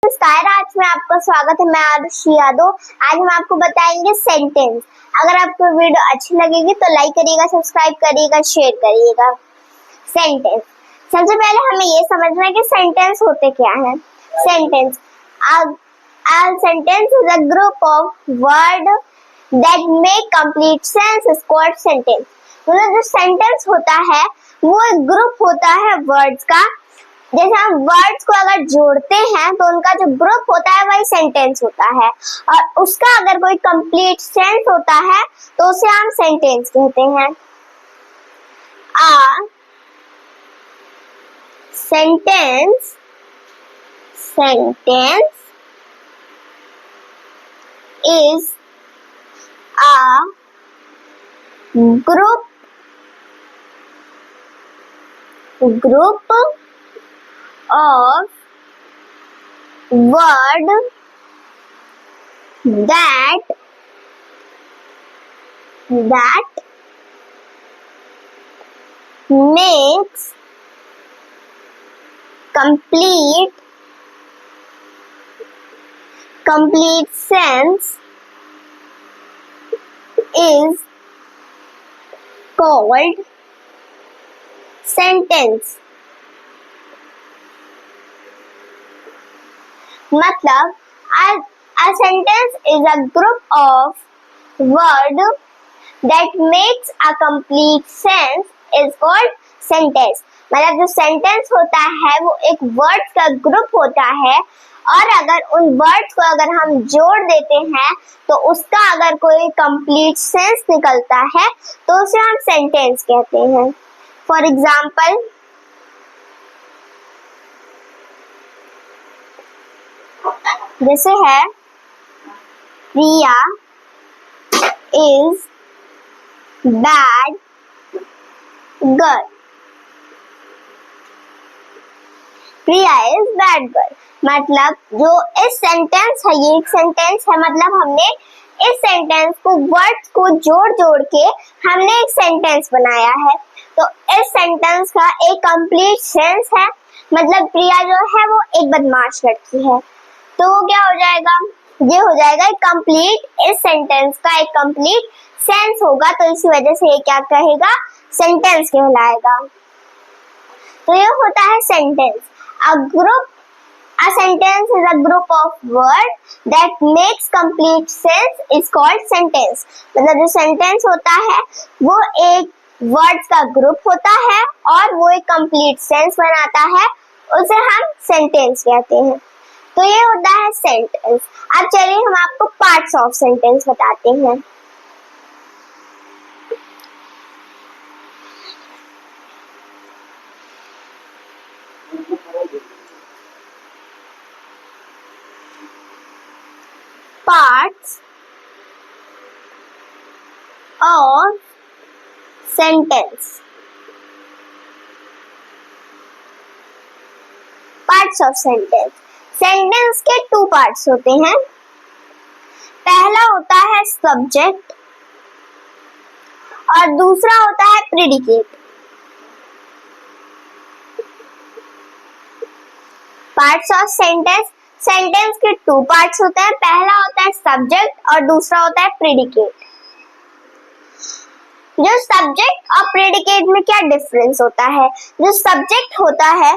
नमस्कार, आज में आपका स्वागत है। मैं आरुषि यादव। आज हम आपको बताएंगे सेंटेंस। अगर आपको वीडियो अच्छी लगेगी तो लाइक करिएगा, सब्सक्राइब करिएगा, शेयर करिएगा। सेंटेंस, सबसे पहले हमें ये समझना है कि सेंटेंस होते क्या है। Sentence sentence is a group of word that make complete sense is called sentence। मतलब जो सेंटेंस होता है वो एक ग्रुप होता है वर्ड्स का। जैसे हम वर्ड्स को अगर जोड़ते हैं तो उनका जो ग्रुप होता है वही सेंटेंस होता है, और उसका अगर कोई कंप्लीट सेंस होता है तो उसे हम सेंटेंस कहते हैं। आ sentence is a group of word that makes complete sense is called sentence। मतलब a sentence is a group of word that makes a complete sense is called sentence। मतलब जो सेंटेंस होता है वो एक वर्ड्स का ग्रुप होता है, और अगर उन वर्ड्स को अगर हम जोड़ देते हैं तो उसका अगर कोई कंप्लीट सेंस निकलता है तो उसे हम सेंटेंस कहते हैं। फॉर एग्जाम्पल, जैसे है Priya is bad girl. Priya is bad girl मतलब जो इस सेंटेंस है, ये एक सेंटेंस है। मतलब हमने इस सेंटेंस को वर्ड्स को जोड़ के हमने एक सेंटेंस बनाया है। तो इस सेंटेंस का एक कंप्लीट सेंस है। मतलब प्रिया जो है वो एक बदमाश लड़की है, तो वो क्या हो जाएगा, ये हो जाएगा एक कंप्लीट, इस सेंटेंस का एक कंप्लीट सेंस होगा। तो इसी वजह से ये क्या कहेगा, सेंटेंस कहलाएगा। तो ये होता है sentence. A sentence is a group of words that makes complete sense is called sentence। मतलब जो सेंटेंस होता है वो एक वर्ड्स का ग्रुप होता है और वो एक कंप्लीट सेंस बनाता है, उसे हम सेंटेंस कहते हैं। तो ये होता है सेंटेंस। अब चलिए हम आपको पार्ट्स ऑफ सेंटेंस बताते हैं। Parts of sentence। Parts of sentence। Sentence के टू पार्ट्स होते हैं। पहला होता है सब्जेक्ट और दूसरा होता है predicate. Parts of sentence, sentence के टू पार्ट्स होते हैं। पहला होता है सब्जेक्ट और दूसरा होता है प्रेडिकेट। जो सब्जेक्ट और प्रेडिकेट में क्या डिफरेंस होता है, जो सब्जेक्ट होता है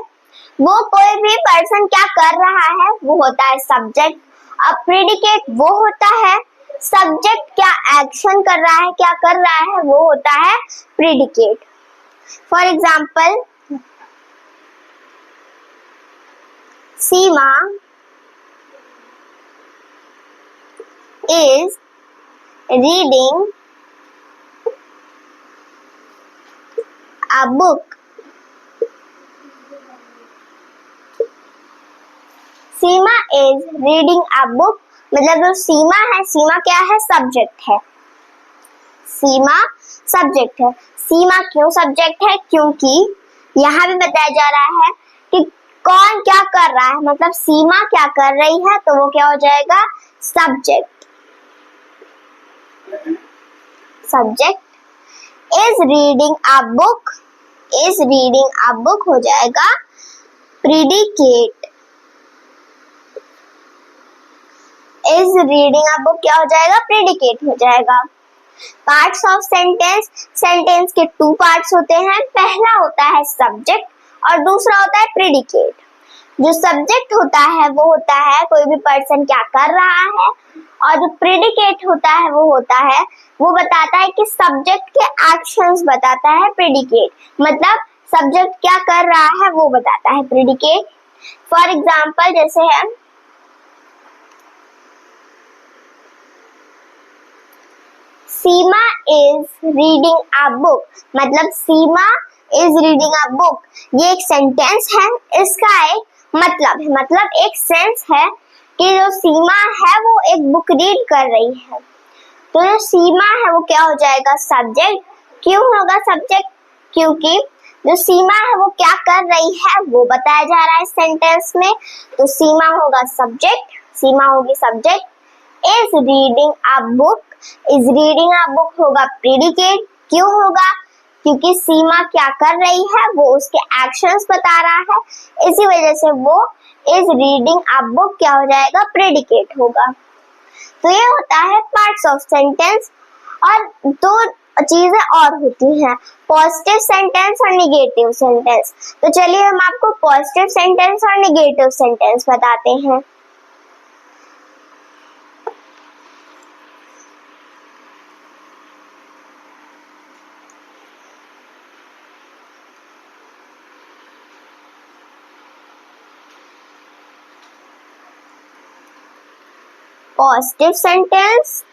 वो कोई भी पर्सन क्या कर रहा है वो होता है सब्जेक्ट, और प्रेडिकेट वो होता है सब्जेक्ट क्या एक्शन कर रहा है, क्या कर रहा है, वो होता है predicate. For example, Seema is reading a book। Seema is reading a book मतलब जो सीमा है, सीमा क्या है, सब्जेक्ट है। सीमा सब्जेक्ट है। सीमा क्यों सब्जेक्ट है, क्योंकि यहाँ भी बताया जा रहा है कि कौन क्या कर रहा है। मतलब सीमा क्या कर रही है तो वो क्या हो जाएगा, subject. Subject is reading a book, is reading a book हो जाएगा predicate. Is reading a book क्या हो जाएगा, प्रेडिकेट हो जाएगा। पार्ट्स ऑफ सेंटेंस, सेंटेंस के टू पार्ट्स होते हैं, पहला होता है सब्जेक्ट और दूसरा होता है प्रेडिकेट। जो सब्जेक्ट होता है वो होता है कोई भी पर्सन क्या कर रहा है, और जो प्रेडिकेट होता है वो बताता है कि सब्जेक्ट के एक्शंस बताता है प्रेडिकेट, मतलब सब्जेक्ट क्या कर रहा है वो बताता है प्रेडिकेट। फॉर एग्जाम्पल जैसे है सीमा इज रीडिंग अ बुक, मतलब सीमा इज रीडिंग अ बुक, ये एक सेंटेंस है, इसका एक मतलब है, मतलब एक सेंस है कि जो सीमा है वो एक बुक रीड कर रही है। तो जो सीमा है वो क्या हो जाएगा, सब्जेक्ट। क्यों होगा सब्जेक्ट, क्योंकि जो सीमा है वो क्या कर रही है वो बताया जा रहा है सेंटेंस में, तो सीमा होगा सब्जेक्ट, सीमा होगी subject. Is reading a book, is reading a book होगा प्रेडिकेट। क्यों होगा, क्योंकि सीमा क्या कर रही है वो उसके एक्शंस बता रहा है, इसी वजह से वो इज रीडिंग अ बुक क्या हो जाएगा, प्रेडिकेट होगा। तो ये होता है पार्ट्स ऑफ सेंटेंस। और दो चीजें और होती हैं, पॉजिटिव सेंटेंस और निगेटिव सेंटेंस। तो चलिए हम आपको पॉजिटिव सेंटेंस और निगेटिव सेंटेंस बताते हैं। Positive sentence,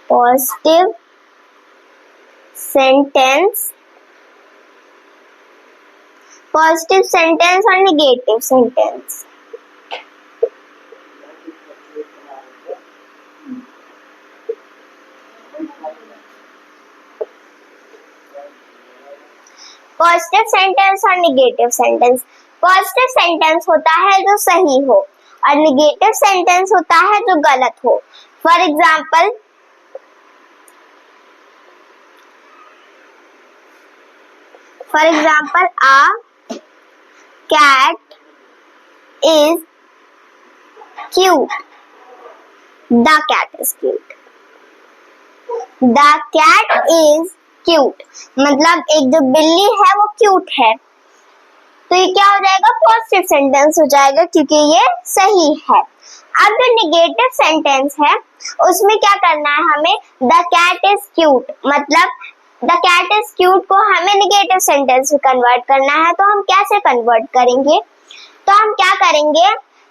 positive sentence, positive sentence और निगेटिव सेंटेंस। पॉजिटिव सेंटेंस और निगेटिव सेंटेंस। पॉजिटिव सेंटेंस होता है जो सही हो और निगेटिव सेंटेंस होता है जो गलत हो। For example a cat is cute, the cat is cute, the cat is cute, मतलब एक जो बिल्ली है वो क्यूट है, तो ये क्या हो जाएगा, पॉजिटिव सेंटेंस हो जाएगा क्योंकि ये सही है। अब जो निगेटिव सेंटेंस है उसमें क्या करना है हमें, द कैट इज क्यूट, मतलब द कैट इज क्यूट को हमें निगेटिव सेंटेंस में कन्वर्ट करना है। तो हम कैसे कन्वर्ट करेंगे, तो हम क्या करेंगे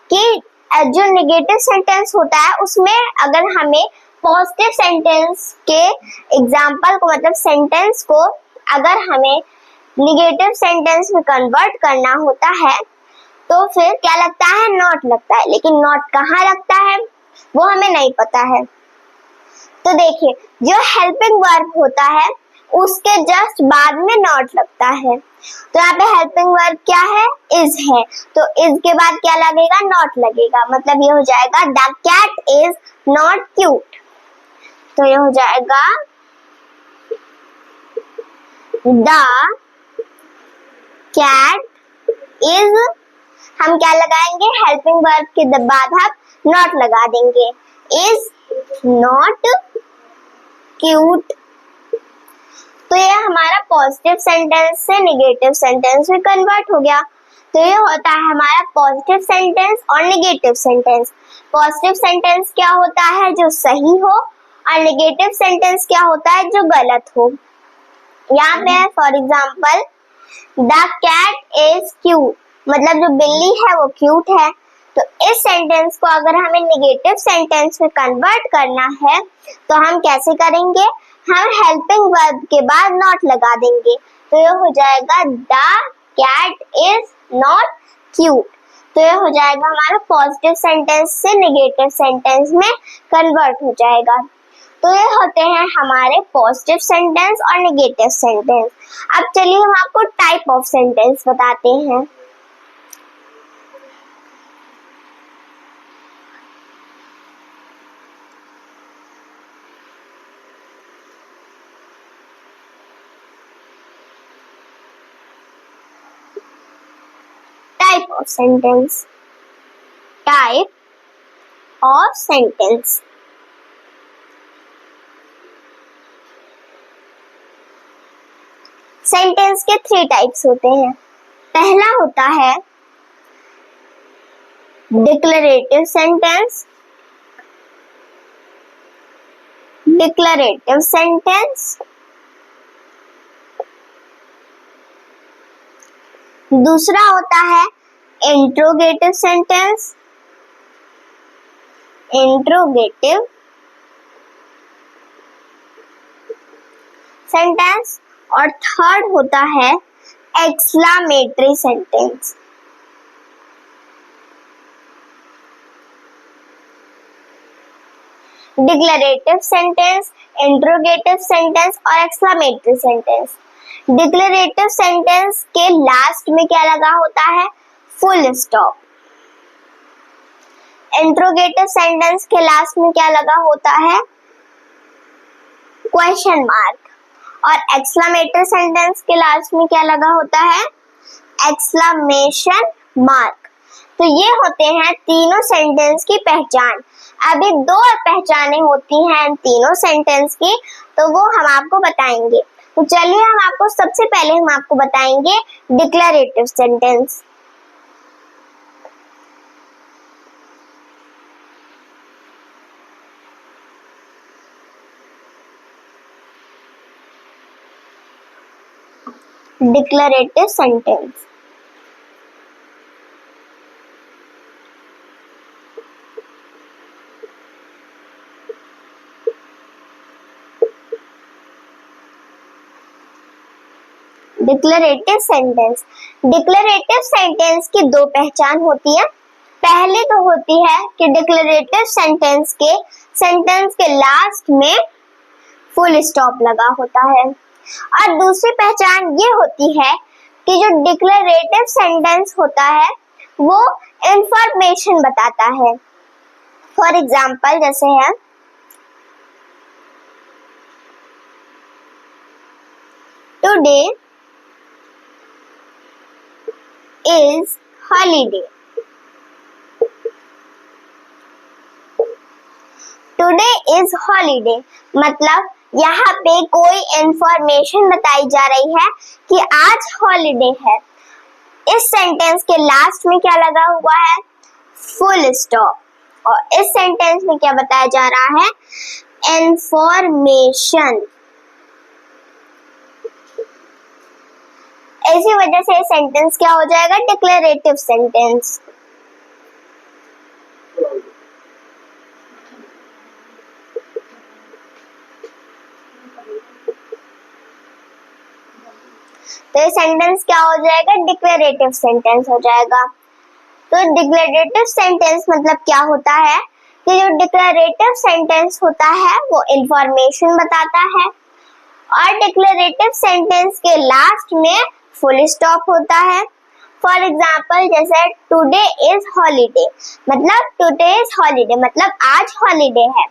कि जो निगेटिव सेंटेंस होता है उसमें अगर हमें पॉजिटिव सेंटेंस के एग्जाम्पल को, मतलब सेंटेंस को अगर हमें निगेटिव सेंटेंस में कन्वर्ट करना होता है तो फिर क्या लगता है, नॉट लगता है, लेकिन नॉट कहाँ लगता है वो हमें नहीं पता है। तो देखिए जो हेल्पिंग वर्ब होता है उसके जस्ट बाद में नॉट लगता है, तो यहाँ पे हेल्पिंग वर्ब क्या है, इज है, तो इज के बाद क्या लगेगा, नॉट लगेगा, मतलब ये हो जाएगा the cat is not cute. तो ये हो जाएगा द कैट इज, हम क्या लगाएंगे, हेल्पिंग वर्ब के बाद हम नॉट लगा देंगे, इज नॉट क्यूट। तो ये हमारा पॉजिटिव सेंटेंस से निगेटिव सेंटेंस में कन्वर्ट हो गया। तो ये होता है हमारा पॉजिटिव सेंटेंस और निगेटिव सेंटेंस। पॉजिटिव सेंटेंस क्या होता है, जो सही हो, और निगेटिव सेंटेंस क्या होता है, जो गलत हो। यहाँ पे for example the cat is cute, मतलब जो बिल्ली है वो क्यूट है। तो इस सेंटेंस को अगर हमें निगेटिव सेंटेंस में कन्वर्ट करना है तो हम कैसे करेंगे, हम हेल्पिंग वर्ब के बाद नॉट लगा देंगे, तो ये हो जाएगा the cat is not cute. तो ये हो जाएगा हमारा पॉजिटिव सेंटेंस से निगेटिव सेंटेंस में कन्वर्ट हो जाएगा। तो ये होते हैं हमारे पॉजिटिव सेंटेंस और निगेटिव सेंटेंस। अब चलिए हम आपको टाइप ऑफ सेंटेंस बताते हैं। Type of sentence, type of sentence. Sentence के 3 टाइप्स होते हैं। पहला होता है डिक्लेरेटिव सेंटेंस, डिक्लेरेटिव सेंटेंस। दूसरा होता है इंट्रोगेटिव सेंटेंस, इंट्रोगेटिव सेंटेंस। और थर्ड होता है exclamatory sentence. Declarative sentence, interrogative sentence और एक्सक्लेमेटरी सेंटेंस। डिक्लेरेटिव सेंटेंस के लास्ट में क्या लगा होता है? Full stop. इंट्रोगेटिव सेंटेंस के लास्ट में क्या लगा होता है? Question mark. और एक्सक्लेमेटरी सेंटेंस के लास्ट में क्या लगा होता है? Exclamation mark. तो ये होते हैं तीनों सेंटेंस की पहचान। अभी 2 पहचानें होती हैं इन तीनों सेंटेंस की, तो वो हम आपको बताएंगे। तो चलिए सबसे पहले हम आपको बताएंगे declarative sentence. Declarative sentence declarative sentence declarative sentence की 2 पहचान होती है। पहली तो होती है कि डिक्लेरेटिव सेंटेंस के लास्ट में फुल स्टॉप लगा होता है। और दूसरी पहचान ये होती है कि जो डिक्लेरेटिव सेंटेंस होता है वो इंफॉर्मेशन बताता है। फॉर एग्जाम्पल जैसे है today is holiday. Today is holiday मतलब यहाँ पे कोई इंफॉर्मेशन बताई जा रही है कि आज हॉलीडे है। इस सेंटेंस के लास्ट में क्या लगा हुआ है? Full stop. और इस सेंटेंस में क्या बताया जा रहा है? इंफॉर्मेशन। इसी वजह से सेंटेंस क्या हो जाएगा? Declarative sentence. तो ये सेंटेंस क्या हो जाएगा? डिक्लेरेटिव सेंटेंस हो जाएगा। तो डिक्लेरेटिव सेंटेंस मतलब क्या होता है कि जो डिक्लेरेटिव सेंटेंस होता है वो इंफॉर्मेशन बताता है और डिक्लेरेटिव सेंटेंस के लास्ट में फुल स्टॉप होता है। फॉर एग्जाम्पल जैसे टुडे इज हॉलीडे मतलब आज हॉलीडे है।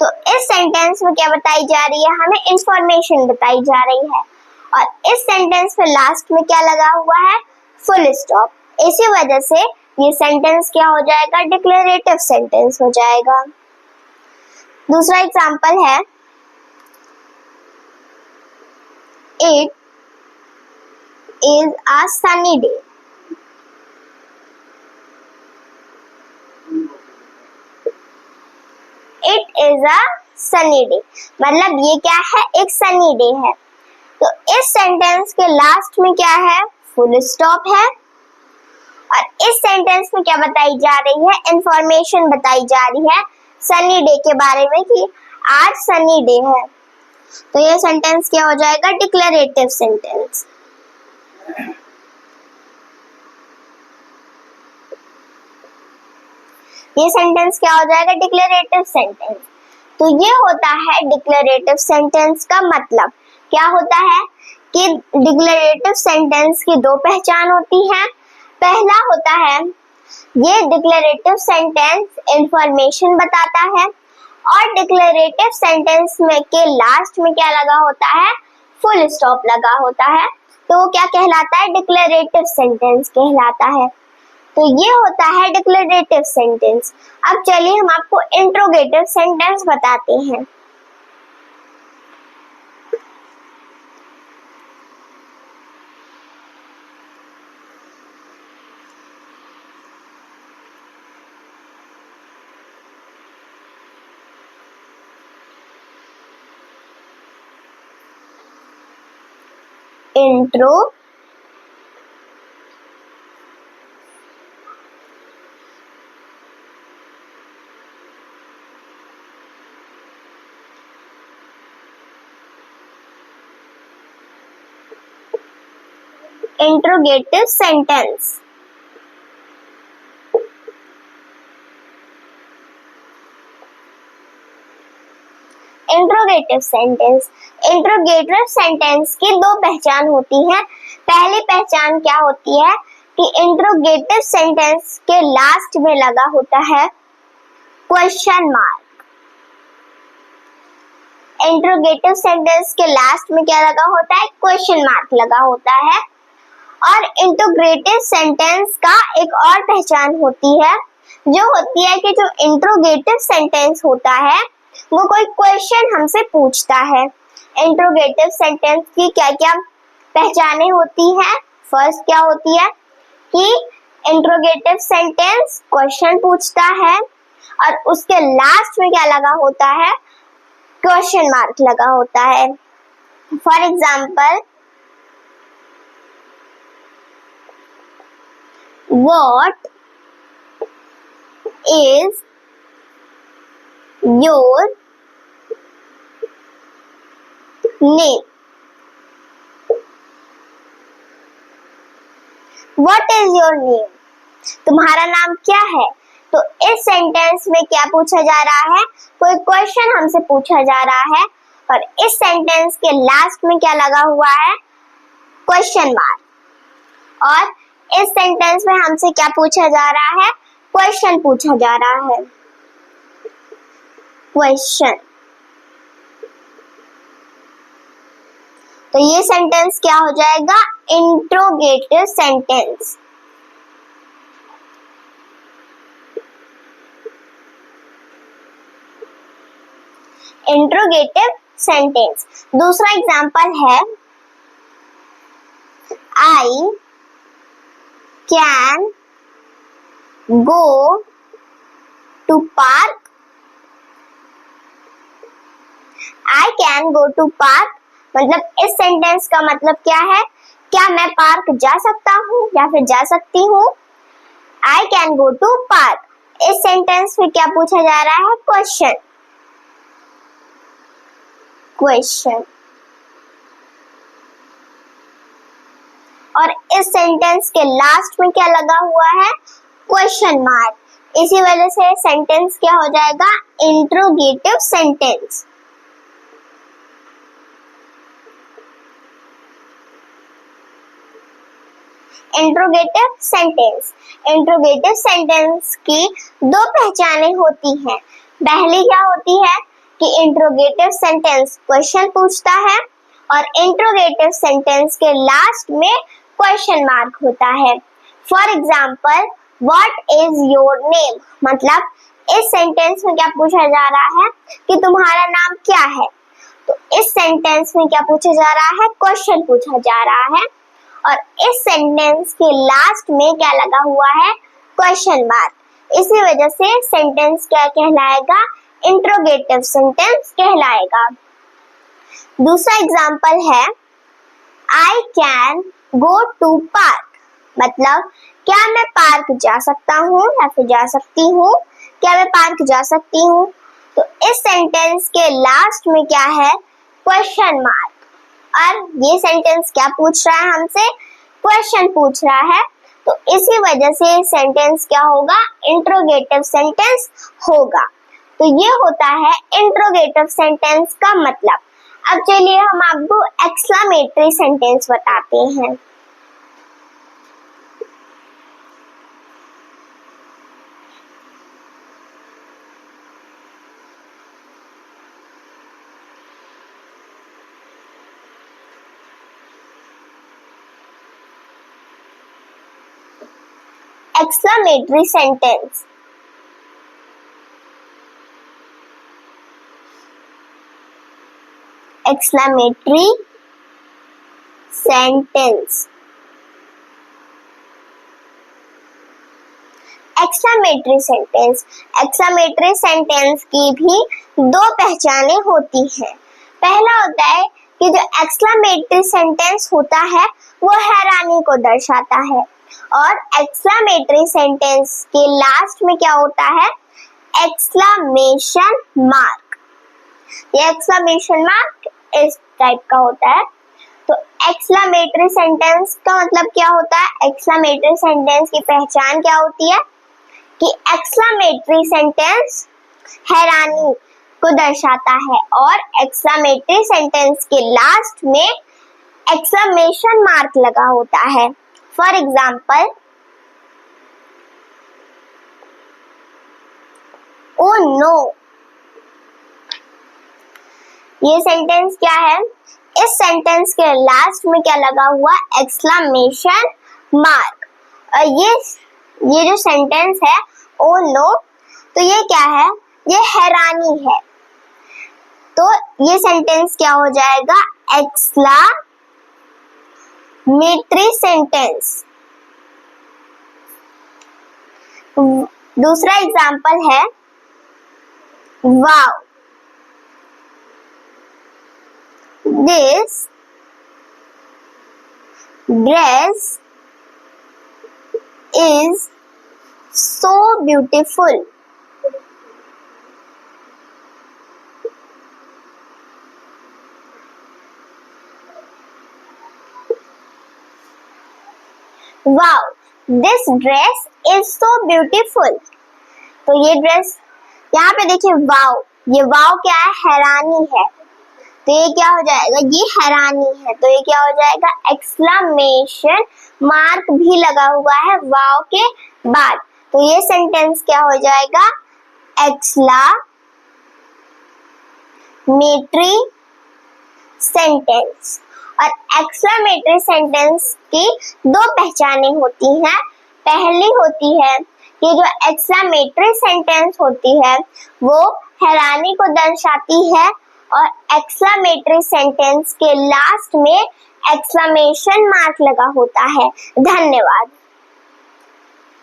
तो इस सेंटेंस में क्या बताई जा रही है? हमें इंफॉर्मेशन बताई जा रही है। और इस सेंटेंस में लास्ट में क्या लगा हुआ है? Full stop. इसी वजह से ये सेंटेंस क्या हो जाएगा? डिक्लेरेटिव सेंटेंस हो जाएगा। दूसरा एग्जांपल है it is a sunny day. It is a sunny day मतलब ये क्या है? एक सनी डे है। तो इस सेंटेंस के लास्ट में क्या है? फुल स्टॉप है। और इस सेंटेंस में क्या बताई जा रही है? इंफॉर्मेशन बताई जा रही है सनी डे के बारे में कि आज सनी डे है। तो ये सेंटेंस क्या हो जाएगा? Declarative sentence. ये सेंटेंस क्या हो जाएगा? Declarative sentence. तो ये होता है डिक्लेरेटिव सेंटेंस का मतलब। क्या होता है कि डिक्लेरेटिव सेंटेंस की 2 पहचान होती हैं। पहला होता है ये डिक्लेरेटिव सेंटेंस इंफॉर्मेशन बताता है और डिक्लेरेटिव सेंटेंस में के लास्ट में क्या लगा होता है? फुल स्टॉप लगा होता है। तो वो क्या कहलाता है? डिक्लेरेटिव सेंटेंस कहलाता है। तो ये होता है डिक्लेरेटिव सेंटेंस। अब चलिए हम आपको इंट्रोगेटिव सेंटेंस बताते हैं। Intro interrogative sentence. Interrogative sentence. Interrogative sentence की दो पहचान होती है। पहली पहचान क्या होती है कि इंट्रोगेटिव सेंटेंस के लास्ट में लगा होता है क्वेश्चन मार्क। इंट्रोगेटिव सेंटेंस के लास्ट में क्या लगा होता है? क्वेश्चन मार्क लगा होता है। और इंट्रोगेटिव सेंटेंस का एक और पहचान होती है, जो होती है कि जो इंट्रोगेटिव सेंटेंस होता है वो कोई क्वेश्चन हमसे पूछता है। इंट्रोगेटिव सेंटेंस की क्या क्या पहचानें होती हैं? फर्स्ट क्या होती है कि इंट्रोगेटिव सेंटेंस क्वेश्चन पूछता है और उसके लास्ट में क्या लगा होता है? क्वेश्चन मार्क लगा होता है। For example, what is your name? What is your name? तुम्हारा नाम क्या है? तो इस सेंटेंस में क्या पूछा जा रहा है? कोई क्वेश्चन हमसे पूछा जा रहा है और इस सेंटेंस के लास्ट में क्या लगा हुआ है? Question mark. और इस सेंटेंस में हमसे क्या पूछा जा रहा है? क्वेश्चन पूछा जा रहा है। क्वेश्चन। तो ये सेंटेंस क्या हो जाएगा? Interrogative sentence. Interrogative sentence. दूसरा एग्जांपल है, I can go to park. I can go to park मतलब इस सेंटेंस का मतलब क्या है? क्या मैं पार्क जा सकता हूँ या फिर जा सकती हूँ? I can go to park. इस सेंटेंस में क्या पूछा जा रहा है? क्वेश्चन। क्वेश्चन। और इस सेंटेंस के लास्ट में क्या लगा हुआ है? Question mark. इसी वजह से सेंटेंस क्या हो जाएगा? Interrogative sentence. Interrogative sentence. Interrogative sentence की दो पहचानें होती हैं। पहली क्या होती है कि इंट्रोगेटिव सेंटेंस क्वेश्चन पूछता है और इंट्रोगेटिव सेंटेंस के लास्ट में क्वेश्चन मार्क होता है। For example, what is your name मतलब इस सेंटेंस में क्या पूछा जा रहा है कि तुम्हारा नाम क्या है? तो इस सेंटेंस में क्या पूछा जा रहा है? क्वेश्चन पूछा जा रहा है और इस सेंटेंस के लास्ट में क्या लगा हुआ है? Question mark. इसी वजह से सेंटेंस क्या कहलाएगा? इंट्रोगेटिव सेंटेंस कहलाएगा। दूसरा एग्जांपल है, I can go to park मतलब क्या मैं पार्क जा सकता हूँ या फिर जा सकती हूँ? क्या मैं पार्क जा सकती हूँ? तो इस सेंटेंस के लास्ट में क्या है? Question mark. और ये सेंटेंस क्या पूछ रहा है हमसे? क्वेश्चन पूछ रहा है। तो इसी वजह से सेंटेंस क्या होगा? इंट्रोगेटिव सेंटेंस होगा। तो ये होता है इंट्रोगेटिव सेंटेंस का मतलब। अब चलिए हम आपको एक्सक्लेमेटरी सेंटेंस बताते हैं। exclamatory sentence. Exclamatory sentence. Exclamatory sentence. Exclamatory sentence की भी दो पहचानें होती हैं. पहला होता है कि जो एक्सक्लेमेटरी सेंटेंस होता है वो हैरानी को दर्शाता है, और एक्सक्लेमेटरी सेंटेंस के लास्ट में क्या होता है? Exclamation mark. ये एक्सक्लेमेशन मार्क इस टाइप का होता है. तो एक्सक्लेमेटरी सेंटेंस का मतलब क्या होता है? एक्सक्लेमेटरी सेंटेंस की पहचान क्या होती है कि एक्सक्लेमेटरी सेंटेंस हैरानी को दर्शाता है, और एक्सक्लेमेटरी सेंटेंस के लास्ट में एक्सक्लेमेशन मार्क लगा होता है. For example, oh no. ये सेंटेंस क्या है? इस सेंटेंस के लास्ट में क्या लगा हुआ? Exclamation mark. ये जो सेंटेंस है ओह नो, तो ये क्या है? ये हैरानी है. तो ये सेंटेंस क्या हो जाएगा? Exclamatory sentence. दूसरा एग्जांपल है वाव. This dress is so beautiful. Wow, this dress is so beautiful. तो ये ड्रेस, यहाँ पे देखिए वाव. ये वाव क्या है? हैरानी है. तो ये क्या हो जाएगा? ये हैरानी है. तो ये क्या हो जाएगा? एक्सक्लेमेशन मार्क भी लगा हुआ है वाव के बाद. तो ये सेंटेंस क्या हो जाएगा? Exclamatory sentence. और एक्सक्लेमेटरी सेंटेंस की दो पहचानें होती हैं. पहली होती है कि जो एक्सक्लेमेटरी सेंटेंस होती है वो हैरानी को दर्शाती है, और एक्सक्लेमेटरी सेंटेंस के लास्ट में एक्सक्लेमेशन मार्क लगा होता है. धन्यवाद.